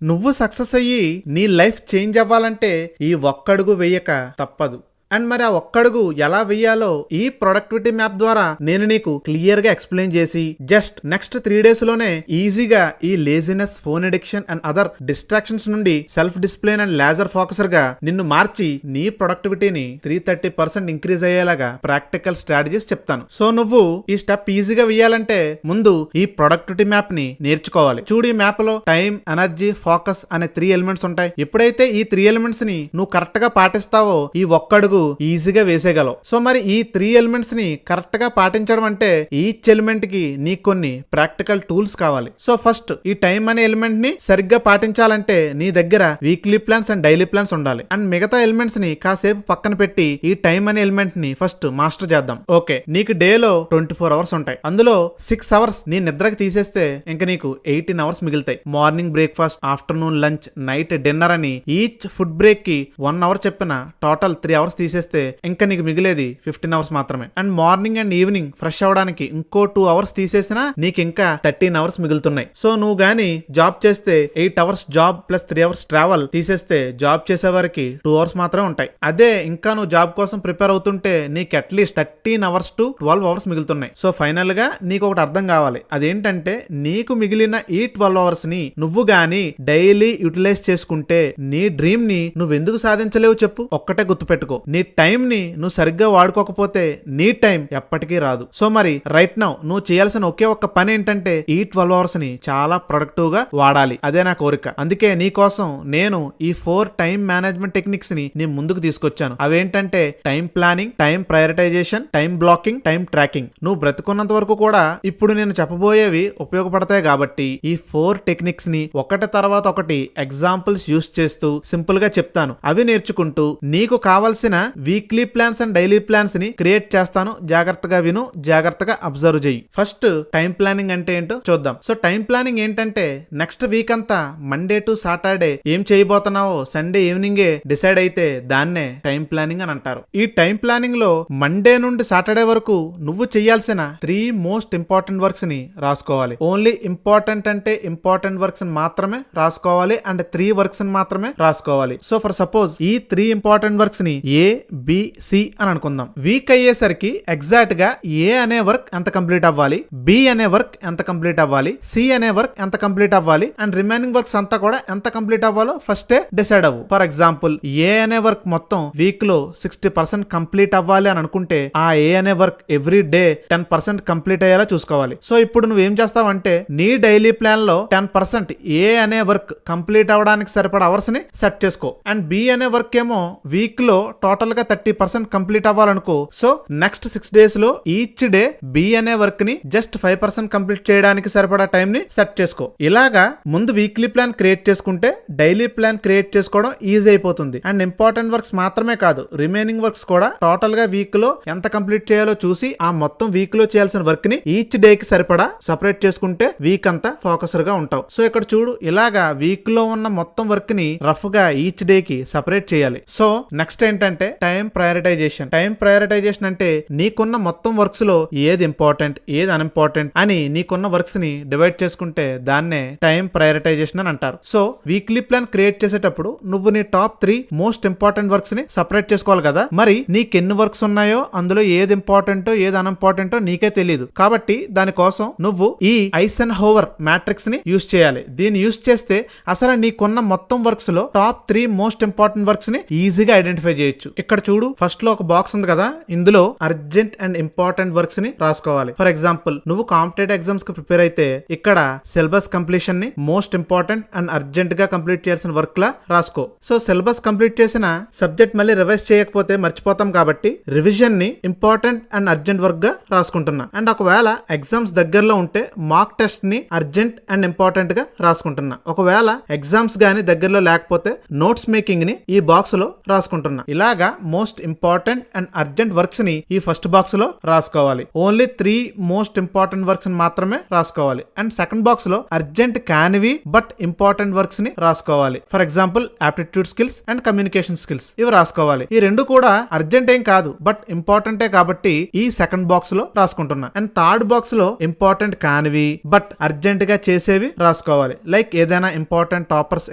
నువ్వు సక్సెస్ అయ్యి నీ లైఫ్ చేంజ్ అవ్వాలంటే ఈ ఒక్కడుగు వేయక తప్పదు. అండ్ మరి ఆ ఒక్కడుగు ఎలా వెయ్యాలో ఈ ప్రొడక్టివిటీ మ్యాప్ ద్వారా నేను నీకు క్లియర్ గా ఎక్స్ప్లెయిన్ చేసి జస్ట్ నెక్స్ట్ 3 days లోనే ఈజీగా ఈ laziness, phone addiction and other distractions నుండి సెల్ఫ్ డిసిప్లిన్ అండ్ లేజర్ ఫోకసర్ గా నిన్ను మార్చి నీ ప్రొడక్టివిటీని 330% ఇంక్రీజ్ అయ్యేలాగా ప్రాక్టికల్ స్ట్రాటజీస్ చెప్తాను. సో నువ్వు ఈ స్టెప్ ఈజీగా వెయ్యాలంటే ముందు ఈ ప్రొడక్టివిటీ మ్యాప్ ని నేర్చుకోవాలి. చూడు, ఈ మ్యాప్ లో టైం, ఎనర్జీ, ఫోకస్ అనే 3 ఎలిమెంట్స్ ఉంటాయి. ఎప్పుడైతే ఈ 3 ఎలిమెంట్స్ ని నువ్వు కరెక్ట్ గా పాటిస్తావో ఈ ఒక్కడుగు ఈజీగా వేసేయగలవు. సో మరి ఈ 3 ఎలిమెంట్స్ ని కరెక్ట్ గా పాటించడం అంటే ఈచ్ ఎలిమెంట్ కి నీకు కొన్ని ప్రాక్టికల్ టూల్స్ కావాలి. సో ఫస్ట్ ఈ టైం అనే ఎలిమెంట్ ని సరిగ్గా పాటించాలంటే నీ దగ్గర weekly plans and daily plans ఉండాలి. అండ్ మిగతా ఎలిమెంట్స్ ని కాసేపు పక్కన పెట్టి ఈ టైం అనే ఎలిమెంట్ ని ఫస్ట్ మాస్టర్ చేద్దాం. ఓకే, నీకు డేలో 24 hours ఉంటాయి. అందులో 6 hours నీ నిద్రకి తీసేస్తే ఇంకా నీకు 18 hours మిగులుతాయి. Morning breakfast, afternoon lunch, night dinner అని ఈచ్ ఫుడ్ బ్రేక్ కి 1 hour చెప్పిన టోటల్ 3 hours తీసేస్తే ఇంకా నీకు మిగిలేది 15 hours మాత్రమే. And morning and evening fresh అవడానికి ఇంకో 2 hours తీసేసినా నీకు ఇంకా 13 hours మిగులుతున్నాయి. సో నువ్వు గానీ జాబ్ చేస్తే 8 hours job plus 3 hours travel తీసేస్తే జాబ్ చేసే వారికి 2 hours మాత్రమే ఉంటాయి. అదే ఇంకా నువ్వు జాబ్ కోసం ప్రిపేర్ అవుతుంటే నీకు అట్లీస్ట్ 13 hours to 12 hours మిగులుతున్నాయి. సో ఫైనల్ గా నీకు ఒకటి అర్థం కావాలి. అదేంటంటే నీకు మిగిలిన ఈ 12 hours ని నువ్వు గానీ డైలీ యూటిలైజ్ చేసుకుంటే నీ డ్రీమ్ ని నువ్వెందుకు సాధించలేవు చెప్పు? ఒక్కటే గుర్తుపెట్టుకో, నీ టైం ని నువ్వు సరిగ్గా వాడుకోకపోతే నీ టైం ఎప్పటికీ రాదు. సో మరి రైట్ నౌ నువ్వు చేయాల్సిన ఒకే ఒక్క పని ఏంటంటే ఈ 12 hours ని చాలా ప్రొడక్టివ్ గా వాడాలి. అదే నా కోరిక. అందుకే నీ కోసం నేను ఈ 4 టైం మేనేజ్మెంట్ టెక్నిక్స్ ని నీ ముందుకు తీసుకొచ్చాను. అవేంటంటే time planning, time prioritisation, time blocking, time tracking. నువ్వు బ్రతుకున్నంత వరకు కూడా ఇప్పుడు నేను చెప్పబోయేవి ఉపయోగపడతాయి కాబట్టి ఈ 4 టెక్నిక్స్ ని ఒకటి తర్వాత ఒకటి ఎగ్జాంపుల్స్ యూస్ చేస్తూ సింపుల్ గా చెప్తాను. అవి నేర్చుకుంటూ నీకు కావాల్సిన weekly plans and daily plans ని క్రియేట్ చేస్తాను. జాగ్రత్తగా విను, జాగ్రత్తగా అబ్జర్వ్ చేయి. ఫస్ట్ టైం ప్లానింగ్ అంటే ఏంటో చూద్దాం. సో టైం ప్లానింగ్ ఏంటంటే నెక్స్ట్ వీక్ అంతా మండే టు సాటర్డే ఏం చేయబోతున్నావో సండే ఈవినింగే డిసైడ్ అయితే దాన్నే టైం ప్లానింగ్ అని అంటారు. ఈ టైం ప్లానింగ్ లో మండే నుండి సాటర్డే వరకు నువ్వు చేయాల్సిన 3 మోస్ట్ ఇంపార్టెంట్ వర్క్స్ ని రాసుకోవాలి. ఓన్లీ ఇంపార్టెంట్ అంటే ఇంపార్టెంట్ వర్క్స్ మాత్రమే రాసుకోవాలి అండ్ 3 వర్క్స్ మాత్రమే రాసుకోవాలి. సో ఫర్ సపోజ్ ఈ 3 ఇంపార్టెంట్ వర్క్స్ ని ఏ, బి, సి అని అనుకుందాం. వీక్ అయ్యేసరికి ఎగ్జాక్ట్ గా ఏ అనే వర్క్ ఎంత కంప్లీట్ అవ్వాలి, బి అనే వర్క్ ఎంత కంప్లీట్ అవ్వాలి, సి అనే వర్క్ ఎంత కంప్లీట్ అవ్వాలి అండ్ రిమైనింగ్ వర్క్స్ అంతా కూడా ఎంత కంప్లీట్ అవ్వాలో ఫస్టే డిసైడ్ అవ్వు. ఫర్ ఎగ్జాంపుల్ ఏ అనే వర్క్ మొత్తం వీక్ లో 60% కంప్లీట్ అవ్వాలి అని అనుకుంటే ఆ ఏ అనే వర్క్ ఎవ్రీ డే 10% కంప్లీట్ అయ్యేలా చూసుకోవాలి. సో ఇప్పుడు నువ్వేం చేస్తావంటే నీ డైలీ ప్లాన్ లో 10% ఏ అనే వర్క్ కంప్లీట్ అవ్వడానికి సరిపడా అవర్స్ ని సెట్ చేసుకో. అండ్ బి అనే వర్క్ ఏమో వీక్ లో టోటల్ గా 30% కంప్లీట్ అవ్వాలనుకో. సో నెక్స్ట్ 6 days లో ఈచ్ డే బి అనే వర్క్ ని జస్ట్ 5% కంప్లీట్ చేయడానికి సరిపడా టైం ని సెట్ చేసుకో. ఇలాగా ముందు వీక్లీ ప్లాన్ క్రియేట్ చేసుకుంటే డైలీ ప్లాన్ క్రియేట్ చేసుకోవడం ఈజీ అయిపోతుంది. అండ్ ఇంపార్టెంట్ వర్క్స్ మాత్రమే కాదు, రిమైనింగ్ వర్క్స్ కూడా టోటల్ గా వీక్ లో ఎంత కంప్లీట్ చేయాలో చూసి ఆ మొత్తం వీక్ లో చేయాల్సిన వర్క్ ని ఈచ్ డే కి సరిపడా సెపరేట్ చేసుకుంటే వీక్ అంతా ఫోకస్డ్ గా ఉంటావు. సో ఇక్కడ చూడు, ఇలాగా వీక్ లో ఉన్న మొత్తం వర్క్ ని రఫ్ గా ఈచ్ డే కి సెపరేట్ చేయాలి. సో నెక్స్ట్ ఏంటంటే టైం ప్రయారిటైజేషన్. టైం ప్రయారిటైజేషన్ అంటే నీకున్న మొత్తం వర్క్స్ లో ఏది ఇంపార్టెంట్, ఏది అన్ఇంపార్టెంట్ అని నీకున్న వర్క్స్ ని డివైడ్ చేసుకుంటే దాన్నే టైం ప్రయారిటైజేషన్ అని అంటారు. సో వీక్లీ ప్లాన్ క్రియేట్ చేసేటప్పుడు నువ్వు నీ టాప్ 3 మోస్ట్ ఇంపార్టెంట్ వర్క్స్ ని సెపరేట్ చేసుకోవాలి కదా. మరి నీకెన్ని వర్క్స్ ఉన్నాయో అందులో ఏది ఇంపార్టెంటో ఏది అన్ఇంపార్టెంటో నీకే తెలియదు. కాబట్టి దానికోసం నువ్వు ఈ ఐసెన్హోవర్ మ్యాట్రిక్స్ ని యూస్ చేయాలి. దీన్ని యూస్ చేస్తే అసలు నీకున్న మొత్తం వర్క్స్ లో టాప్ 3 మోస్ట్ ఇంపార్టెంట్ వర్క్స్ ని ఈజీగా ఐడెంటిఫై చేయొచ్చు. ఇక్కడ చూడు, ఫస్ట్ లో ఒక బాక్స్ ఉంది కదా, ఇందులో అర్జెంట్ అండ్ ఇంపార్టెంట్ వర్క్స్ ని రాసుకోవాలి. ఫర్ ఎగ్జాంపుల్ నువ్వు కాంపిటేటివ్ ఎగ్జామ్స్ కి ప్రిపేర్ అయితే ఇక్కడ సిలబస్ కంప్లీషన్ ని మోస్ట్ ఇంపార్టెంట్ అండ్ అర్జెంట్ గా కంప్లీట్ చేయాల్సిన వర్క్ లా రాసుకో. సో సిలబస్ కంప్లీట్ చేసిన సబ్జెక్ట్ మళ్ళీ రివైజ్ చేయకపోతే మర్చిపోతాం కాబట్టి రివిజన్ ని ఇంపార్టెంట్ అండ్ అర్జెంట్ వర్క్ గా రాసుకుంటున్నా. అండ్ ఒకవేళ ఎగ్జామ్స్ దగ్గరలో ఉంటే మాక్ టెస్ట్ ని అర్జెంట్ అండ్ ఇంపార్టెంట్ గా రాసుకుంటున్నా. ఒకవేళ ఎగ్జామ్స్ గానీ దగ్గరలో లేకపోతే నోట్స్ మేకింగ్ ని ఈ బాక్స్ లో రాసుకుంటున్నా. ఇలాగా most important and urgent works ని ఈ ఫస్ట్ బాక్స్ లో రాసుకోవాలి. ఓన్లీ 3 మోస్ట్ ఇంపార్టెంట్ వర్క్స్ ని మాత్రమే రాసుకోవాలి. అండ్ సెకండ్ బాక్స్ లో అర్జెంట్ కానివి బట్ ఇంపార్టెంట్ వర్క్స్ ని రాసుకోవాలి. For example aptitude skills and communication skills ఇవి రాసుకోవాలి. ఈ రెండు కూడా అర్జెంట్ ఏం కాదు బట్ ఇంపార్టెంటే కాబట్టి ఈ సెకండ్ బాక్స్ లో రాసుకుంటున్నా. అండ్ థర్డ్ బాక్స్ లో ఇంపార్టెంట్ కానివి బట్ అర్జెంట్ గా చేసేవి రాసుకోవాలి. లైక్ ఏదైనా ఇంపార్టెంట్ టాపర్స్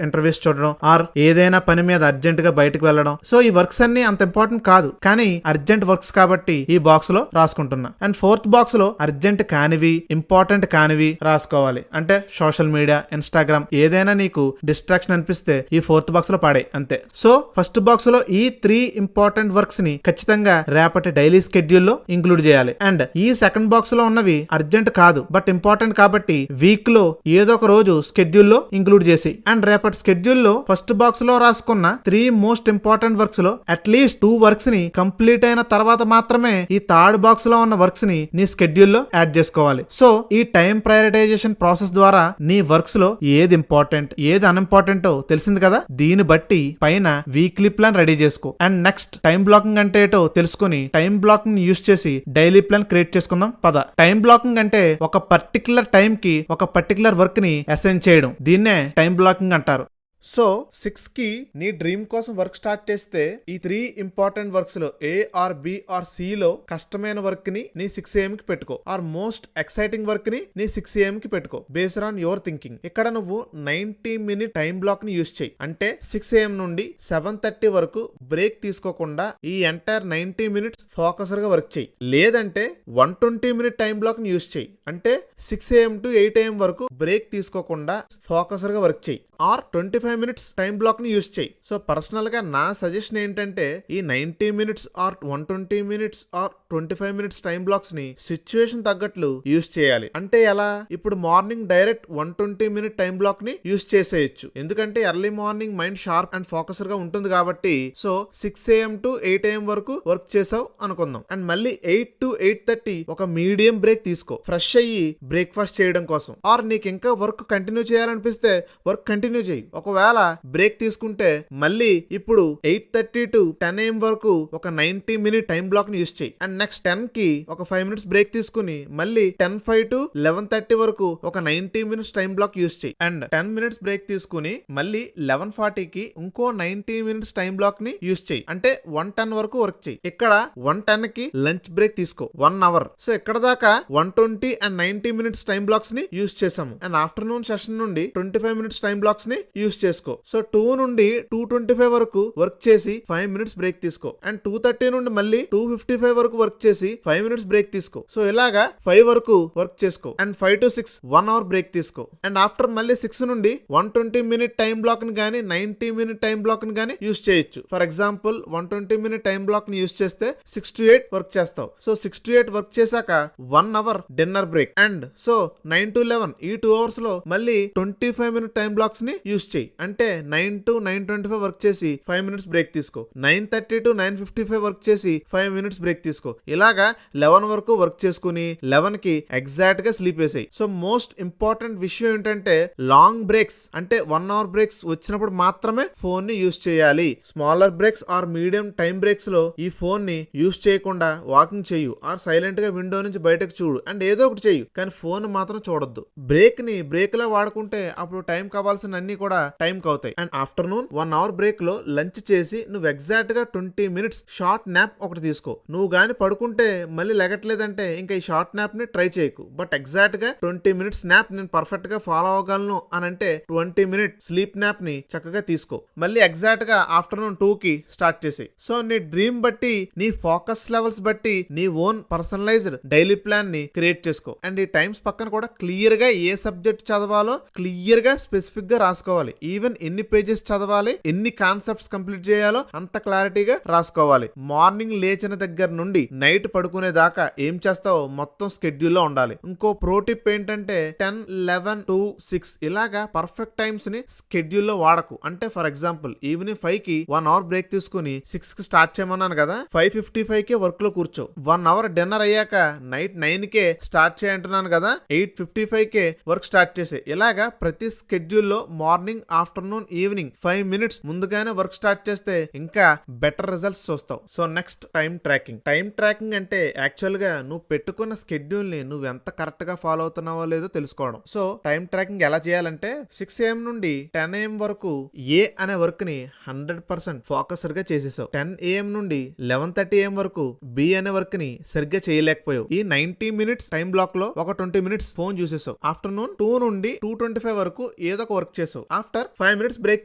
ఇంటర్వ్యూస్ చూడడం ఆర్ ఏదైనా పని మీద అర్జెంట్ గా బయటకు వెళ్ళడం. సో ఈ వర్క్స్ అన్ని అంత ఇంపార్టెంట్ కాదు కానీ అర్జెంట్ వర్క్స్ కాబట్టి ఈ బాక్స్ లో రాసుకుంటున్నా. అండ్ ఫోర్త్ బాక్స్ లో అర్జెంట్ కానివి ఇంపార్టెంట్ కానివి రాసుకోవాలి. అంటే సోషల్ మీడియా, ఇన్స్టాగ్రామ్ ఏదైనా నీకు డిస్ట్రాక్షన్ అనిపిస్తే ఈ ఫోర్త్ బాక్స్ లో పడే అంతే. సో ఫస్ట్ బాక్స్ లో ఈ 3 ఇంపార్టెంట్ వర్క్స్ ని ఖచ్చితంగా రేపటి డైలీ స్కెడ్యూల్ లో ఇంక్లూడ్ చేయాలి. అండ్ ఈ సెకండ్ బాక్స్ లో ఉన్నవి అర్జెంట్ కాదు బట్ ఇంపార్టెంట్ కాబట్టి వీక్ లో ఏదో ఒక రోజు స్కెడ్యూల్ లో ఇంక్లూడ్ చేసి అండ్ రేపటి స్కెడ్యూల్ లో ఫస్ట్ బాక్స్ లో రాసుకున్న 3 మోస్ట్ ఇంపార్టెంట్ వర్క్స్ లో అట్లీస్ట్ 2 వర్క్స్ ని కంప్లీట్ అయిన తర్వాత మాత్రమే ఈ థర్డ్ బాక్స్ లో ఉన్న వర్క్స్ ని నీ స్కెడ్యూల్ లో యాడ్ చేసుకోవాలి. సో ఈ టైం ప్రయారిటైజేషన్ ప్రాసెస్ ద్వారా నీ వర్క్స్ లో ఏది ఇంపార్టెంట్ ఏది అన్ఇంపార్టెంటో తెలిసింది కదా. దీన్ని బట్టి పైన వీక్లీ ప్లాన్ రెడీ చేసుకో. అండ్ నెక్స్ట్ టైం బ్లాకింగ్ అంటే ఏంటో తెలుసుకుని టైం బ్లాకింగ్ యూస్ చేసి డైలీ ప్లాన్ క్రియేట్ చేసుకుందాం పద. టైం బ్లాకింగ్ అంటే ఒక పర్టికులర్ టైం కి ఒక పర్టికులర్ వర్క్ ని అసైన్ చేయడం. దీన్నే టైం బ్లాకింగ్ అంటారు. సో 6 కి నీ డ్రీమ్ కోసం వర్క్ స్టార్ట్ చేస్తే ఈ 3 ఇంపార్టెంట్ వర్క్స్ లో ఏ ఆర్ బి ఆర్ సి లో కష్టమైన వర్క్ ని నీ 6 AM కి పెట్టుకో. ఆర్ మోస్ట్ ఎక్సైటింగ్ వర్క్ ని నీ 6 AM కి పెట్టుకో బేస్డ్ ఆన్ యువర్ థింకింగ్. ఇక్కడ నువ్వు 90 మినిట్ టైం బ్లాక్ ని యూస్ చేయి. అంటే 6 AM నుండి 7:30 వరకు బ్రేక్ తీసుకోకుండా ఈ ఎంటైర్ 90 మినిట్స్ ఫోకస్డ్ గా వర్క్ చేయి. లేదంటే 120 మినిట్ టైం బ్లాక్ ని యూస్ చేయి. అంటే 6 AM to 8 AM వరకు బ్రేక్ తీసుకోకుండా ఫోకస్డ్ గా వర్క్ చేయి. ఆర్ 25 మినిట్స్ టైం బ్లాక్ ని యూస్ చేయి. సో పర్సనల్ గా నా సజెషన్ ఏంటంటే ఈ 90 minutes or 120 minutes or 25 minutes time blocks ని సిచ్యువేషన్ తగ్గట్లు యూస్ చేయాలి. అంటే ఎలా? ఇప్పుడు morning direct 120 minute time block ని యూస్ చేసేయచ్చు. ఎందుకంటే early morning mind sharp and focused గా ఉంటుంది కాబట్టి. సో 6 AM to 8 AM వరకు వర్క్ చేసావు అనుకుందాం. అండ్ మళ్ళీ 8 to 8:30 ఒక మీడియం బ్రేక్ తీసుకో ఫ్రెష్ అయ్యి బ్రేక్ఫాస్ట్ చేయడం కోసం. ఆర్ నీకు ఇంకా వర్క్ కంటిన్యూ చేయాలనిపిస్తే వర్క్ కంటిన్యూ చేయి. ఒకవేళ బ్రేక్ తీసుకుంటే మళ్ళీ ఇప్పుడు 8:30 to 10 AM వరకు ఒక 90 మినిట్ టైం బ్లాక్ ని యూస్ చేయి. అండ్ నెక్స్ట్ 10 కి ఒక 5 మినిట్స్ బ్రేక్ తీసుకుని మళ్ళీ 10:05 to 11:30 వరకు ఒక 90 మినిట్స్ టైం బ్లాక్ యూస్ చేయి. అండ్ 10 మినిట్స్ బ్రేక్ తీసుకుని మళ్ళీ 11:40 కి ఇంకో 90 మినిట్స్ టైం బ్లాక్ ని యూస్ చేయి. అంటే 110 వరకు వర్క్ చేయి. ఇక్కడ 110 కి లంచ్ బ్రేక్ తీసుకో 1 అవర్. సో ఇక్కడ దాకా 120 అండ్ 90 మినిట్స్ టైం బ్లాక్స్ ని యూస్ చేసాము. అండ్ ఆఫ్టర్నూన్ సెషన్ నుండి 25 మినిట్స్ టైం బ్లాక్స్ ని యూస్ చేసుకో. సో 2 నుండి 2:25 వరకు వర్క్ చేసి 5 మినిట్స్ బ్రేక్ తీసుకో. అండ్ 2:30 నుండి మళ్ళీ 2:55 వరకు వర్క్ చేసి 5 మినిట్స్ బ్రేక్ తీసుకో. సో ఇలాగా 5 వరకు వర్క్ చేసుకో. అండ్ 5 to 6 1 అవర్ బ్రేక్ తీసుకో. అండ్ ఆఫ్టర్ మళ్ళీ 6 నుండి 120 మినిట్ టైం బ్లాక్ ని గానీ 90 మినిట్ టైం బ్లాక్ ని గానీ యూస్ చేయొచ్చు. For example 120 minute time block ని యూస్ చేస్తే 6 to 8 వర్క్ చేస్తావు. సో 6 to 8 వర్క్ చేశాక 1 hour dinner break. And so 9 to 11 ఈ 2 అవర్స్ లో మళ్ళీ 25 మినిట్ టైం బ్లాక్స్ ని యూస్ చేయి. అంటే 9 to 9:25 వర్క్ చేసి 5 మినిట్స్ బ్రేక్ తీసుకో. 9:30 to 9:55 వర్క్ చేసి 5 మినిట్స్ బ్రేక్ తీసుకో. ఇలాగా 11 వరకు వర్క్ చేసుకుని 11 కి ఎగ్జాక్ట్ గా స్లీప్ వేసేయి. సో మోస్ట్ ఇంపార్టెంట్ విషయం ఏంటంటే లాంగ్ బ్రేక్స్ అంటే 1 అవర్ బ్రేక్స్ వచ్చినప్పుడు మాత్రమే ఫోన్ ని యూస్ చేయాలి. Smaller breaks or medium time breaks లో ఈ ఫోన్ ని యూస్ చేయకుండా వాకింగ్ చేయు ఆర్ సైలెంట్ గా విండో నుంచి బయటకు చూడు. అండ్ ఏదో ఒకటి చేయు కానీ ఫోన్ మాత్రం చూడొద్దు. బ్రేక్ ని బ్రేక్ లా వాడుకుంటే అప్పుడు టైం కావాల్సిన అన్ని కూడా టైం అవుతాయి. అండ్ ఆఫ్టర్నూన్ 1 అవర్ బ్రేక్ లో లంచ్ చేసి నువ్వు ఎగ్జాక్ట్ గా 20 మినిట్స్ షార్ట్ నాప్ ఒకటి తీసుకో. నువ్వు గాని పడుకుంటే మళ్ళీ లెగట్లేదంటే ఇంకా ఈ షార్ట్ నాప్ ని ట్రై చేయకు. బట్ ఎగ్జాక్ట్ గా 20 మినిట్స్ నాప్ నేను పర్ఫెక్ట్ గా ఫాలో అవ్వగలను అని అంటే 20 మినిట్ స్లీప్ నాప్ ని చక్కగా తీసుకో. మళ్ళీ ఎగ్జాక్ట్ గా ఆఫ్టర్నూన్ 2 కి స్టార్ట్ చేసి. సో నీ డ్రీమ్ బట్టి నీ ఫోకస్ లెవెల్స్ బట్టి నీ ఓన్ పర్సనలైజ్డ్ డైలీ ప్లాన్ ని క్రియేట్ చేసుకో. అండ్ ఈ టైమ్స్ పక్కన కూడా క్లియర్ గా ఏ సబ్జెక్ట్ చదవాలో క్లియర్ గా స్పెసిఫిక్ గా రాసుకోవాలి. ఈవెన్ ఎన్ని పేజెస్ చదవాలి, ఎన్ని కాన్సెప్ట్స్ కంప్లీట్ చేయాలో అంత క్లారిటీగా రాసుకోవాలి. మార్నింగ్ లేచిన దగ్గర నుండి నైట్ పడుకునే దాకా ఏం చేస్తావో మొత్తం స్కెడ్యూల్లో ఉండాలి. ఇంకో ప్రో టిప్ ఏంటంటే 10, 11 to 6 ఇలాగా పర్ఫెక్ట్ టైమ్స్ ని స్కెడ్యూల్లో వాడకు. అంటే ఫర్ ఎగ్జాంపుల్ ఈవినింగ్ 5 కి 1 అవర్ బ్రేక్ తీసుకుని 6 కి స్టార్ట్ చేయమన్నాను కదా, 5:55 కే వర్క్ లో కూర్చో. 1 అవర్ డిన్నర్ అయ్యాక నైట్ 9 కే స్టార్ట్ చేయంటున్నాను కదా, 8:55 కే వర్క్ స్టార్ట్ చేసే. ఇలాగా ప్రతి స్కెడ్యూల్లో మార్నింగ్, ఆఫ్టర్నూన్, ఈవినింగ్ 5 minutes ముందుగానే వర్క్ స్టార్ట్ చేస్తే ఇంకా బెటర్ రిజల్ట్స్ చూస్తావు. So next time tracking. Time tracking అంటే యాక్చువల్ గా నువ్వు పెట్టుకున్న స్కెడ్యూల్ ని నువ్వు ఎంత కరెక్ట్ గా ఫాలో అవుతున్నావో లేదో తెలుసుకోవడం. సో టైం ట్రాకింగ్ ఎలా చేయాలంటే 6 AM నుండి 10 AM వరకు ఏ అనే వర్క్ ని 100% ఫోకస్డ్ గా చేసేసావు. 10 AM నుండి 11:30 AM వరకు బి అనే వర్క్ ని సరిగ్గా చేయలేకపోయావు. ఈ 90 minutes టైం బ్లాక్ లో ఒక 20 minutes ఫోన్ చూసేసావు. ఆఫ్టర్నూన్ 2 నుండి 2:25 వరకు ఏదో ఒక వర్క్ చేసావు. ఆఫ్టర్ 5 minutes బ్రేక్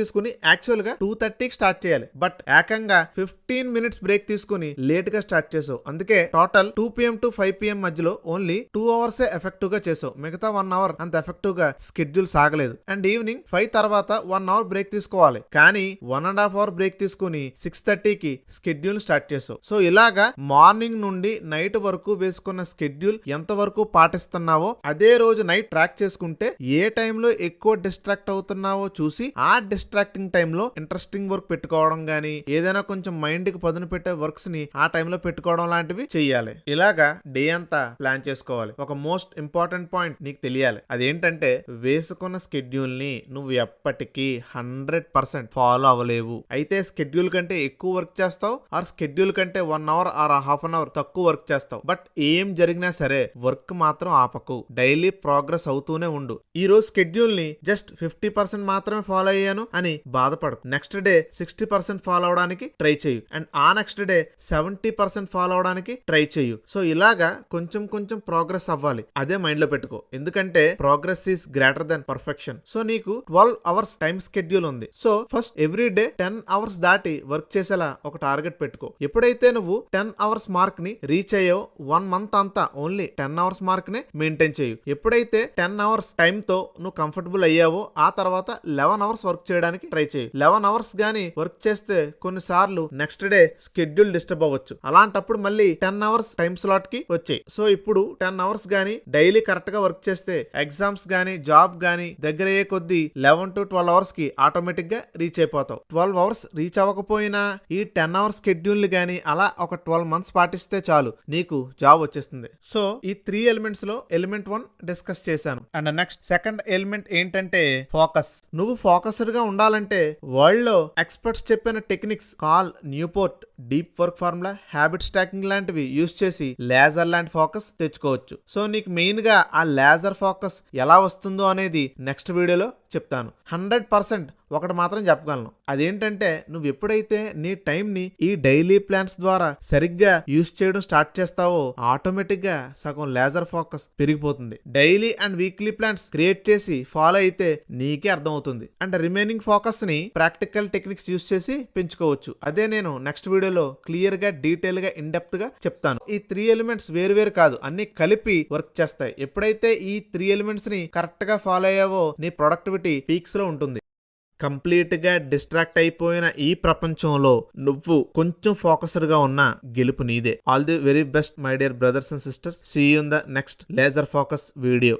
తీసుకుని యాక్చువల్ గా 2:30 కి స్టార్ట్ చేయాలి, బట్ ఏకంగా 15 minutes బ్రేక్ తీసుకుని లేట్ గా స్టార్ట్ చేసావు. అందుకే టోటల్ 2 PM to 5 PM మధ్యలో ఓన్లీ 2 hours ఎఫెక్టివ్ గా చేసావు. మిగతా 1 hour అంత ఎఫెక్టివ్ గా స్కెడ్యూల్ సాగలేదు. అండ్ ఈవినింగ్ 5 తర్వాత 1 hour బ్రేక్ తీసుకోవాలి, కానీ 1.5 hour బ్రేక్ తీసుకుని 6:30 కి స్కెడ్యూల్ స్టార్ట్ చేసావు. సో ఇలాగా మార్నింగ్ నుండి నైట్ వరకు వేసుకున్న స్కెడ్యూల్ ఎంత వరకు పాటిస్తున్నావో అదే రోజు నైట్ ట్రాక్ చేసుకుంటే ఏ టైంలో ఎక్కువ డిస్ట్రాక్ట్ అవుతున్నావో చూసి ఆ డిస్ట్రాక్టింగ్ టైంలో ఇంట్రెస్టింగ్ వర్క్ పెట్టుకోవడం గానీ, ఏదైనా కొంచెం మైండ్ కి పదును పెట్టే వర్క్స్ ని ఆ టైంలో పెట్టుకోవడం లాంటివి చెయ్యాలి. ఇలాగా డే అంతా ప్లాన్ చేసుకోవాలి. ఒక మోస్ట్ ఇంపార్టెంట్ పాయింట్ నీకు తెలియాలి, అదేంటంటే వేసుకున్న స్కెడ్యూల్ ని నువ్వు ఎప్పటికీ 100% ఫాలో అవ్వలేవు. అయితే స్కెడ్యూల్ కంటే ఎక్కువ వర్క్ చేస్తావు, ఆర్ స్కెడ్యూల్ కంటే 1 hour or half an hour తక్కువ వర్క్ చేస్తావు. బట్ ఏం జరిగినా సరే వర్క్ మాత్రం ఆపకు. డైలీ ప్రోగ్రెస్ అవుతూనే ఉండు. ఈ రోజు స్కెడ్యూల్ ని జస్ట్ 50% మాత్రమే ఫాలో అయ్యాను అని బాధపడకు. నెక్స్ట్ డే 60% ఫాలో అవడానికి ట్రై చేయు, అండ్ ఆ నెక్స్ట్ డే 70% ఫాలో అవడానికి ట్రై చేయు. సో ఇలాగా కొంచెం కొంచెం ప్రోగ్రెస్ అవ్వాలి, అదే మైండ్ లో పెట్టుకో. ఎందుకంటే progress is greater than perfection. So నీకు 12 hours టైం స్కెడ్యూల్ ఉంది. So first every day 10 hours దాటి వర్క్ చేసేలా ఒక టార్గెట్ పెట్టుకో. ఎప్పుడైతే నువ్వు 10 hours మార్క్ ని రీచ్ అయ్యో 1 month అంతా ఓన్లీ 10 hours మార్క్ నే మెయింటైన్ చేయు. ఎప్పుడైతే 10 hours టైం తో నువ్వు కంఫర్టబుల్ అయ్యావో ఆ తర్వాత 11 hours వర్క్ చేయడానికి ట్రై చేయి. 11 hours గానీ వర్క్ చేస్తే కొన్నిసార్లు నెక్స్ట్ డే స్కెడ్యూల్ డిస్టర్బ్ అవ్వచ్చు. అలాంటప్పుడు మళ్ళీ 10 hours టైం స్లాట్ కి వచ్చాయి. సో ఇప్పుడు 10 hours గానీ డైలీ కరెక్ట్ గా వర్క్ చేస్తే ఎగ్జామ్స్ గానీ జాబ్ గానీ దగ్గర అయ్యే కొద్దీ 11 to 12 hours కి ఆటోమేటిక్ గా రీచ్ అయిపోతావు. 12 hours రీచ్ అవ్వకపోయినా ఈ 10 hours స్కెడ్యూల్ గానీ అలా ఒక 12 months పాటిస్తే చాలు, నీకు జాబ్ వచ్చేస్తుంది. సో ఈ 3 elements లో ఎలిమెంట్ 1 డిస్కస్ చేశాను. అండ్ నెక్స్ట్ సెకండ్ ఎలిమెంట్ ఏంటంటే ఫోకస్. నువ్వు ఫోకస్డ్ గా ఉండాలంటే వరల్డ్ లో ఎక్స్పర్ట్స్ చెప్పిన techniques Cal Newport, deep work formula, habit stacking లాంటివి యూస్ చేసి లేజర్ లాంటి ఫోకస్ తెచ్చుకోవచ్చు. సో నీకు మెయిన్ గా ఆ లేజర్ ఫోకస్ ఎలా వస్తుందో అనేది నెక్స్ట్ వీడియోలో చెప్తాను. 100% ఒకటి మాత్రం చెప్పగలను, అదేంటంటే నువ్వు ఎప్పుడైతే నీ టైం ని ఈ డైలీ ప్లాన్స్ ద్వారా సరిగ్గా యూస్ చేయడం స్టార్ట్ చేస్తావో ఆటోమేటిక్ గా సగం లేజర్ ఫోకస్ పెరిగిపోతుంది. Daily and weekly plans create చేసి ఫాలో అయితే నీకే అర్థమవుతుంది. అండ్ రిమైనింగ్ ఫోకస్ ని ప్రాక్టికల్ టెక్నిక్స్ యూస్ చేసి పెంచుకోవచ్చు. అదే నేను నెక్స్ట్ వీడియోలో క్లియర్ గా డీటెయిల్ గా ఇన్ డెప్త్ గా చెప్తాను. ఈ 3 elements వేరు కాదు, అన్ని కలిపి వర్క్ చేస్తాయి. ఎప్పుడైతే ఈ 3 elements ని కరెక్ట్ గా ఫాలో అయ్యావో నీ ప్రొడక్టివిటీ పీక్స్ లో ఉంటుంది. కంప్లీట్ గా డిస్ట్రాక్ట్ అయిపోయిన ఈ ప్రపంచంలో నువ్వు కొంచెం ఫోకస్డ్ గా ఉన్న గెలుపు నీదే. All the very best my dear brothers and sisters. See you in the next laser focus video.